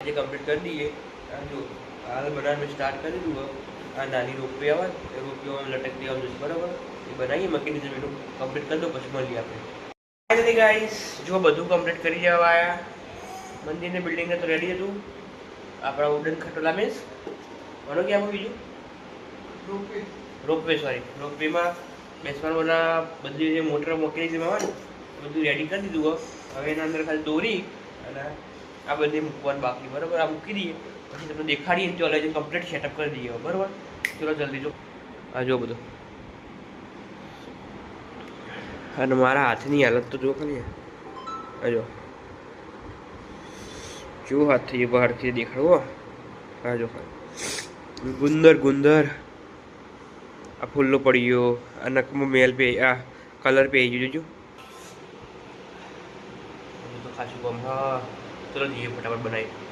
ये कंप्लीट कर दिए। जो हाल बनाने में स्टार्ट कर दूँ आ नानी रोपवे आवा रोपवे में लटकती आव जैसे बराबर ये बनाइए मक्की जमीन कंप्लीट कर दो પછી મળીએ આપણે फाइनली गाइस जो બધું कंप्लीट કરી જવા આયા મંદિર ને બિલ્ડિંગ ને તો રેડી હતું આપણા ઉડન ખટોલા મીન્સ વણો કે આવું બીજું રોપવે સોરી રોપવે માં બેસવાના બધી જે મોટર મેકેનિઝમ આવે ને બધું રેડી કરી દીધું હવે એના અંદર ખાલી દોરી અને આ બધી મૂકવાનું બાકી બરાબર આ મૂકી દઈએ પછી તમને દેખાડીએ તો ઓલરેડી કમ્પ્લીટ સેટઅપ કરી દઈએ બરાબર ચલો જલ્દી જો આ જો બધું અને મારા હાથની હાલત તો જો ખાલી આ જો જો હાથથી બહારથી દેખાડવો આ જો ગુંદર ગુંદર આ ફૂલ્લો પડી ગયો આ નકમાં મેલ પે આ કલર પે આવી ગયો તો ખાસું કામ હા ચલો જઈએ ફટાફટ બનાવી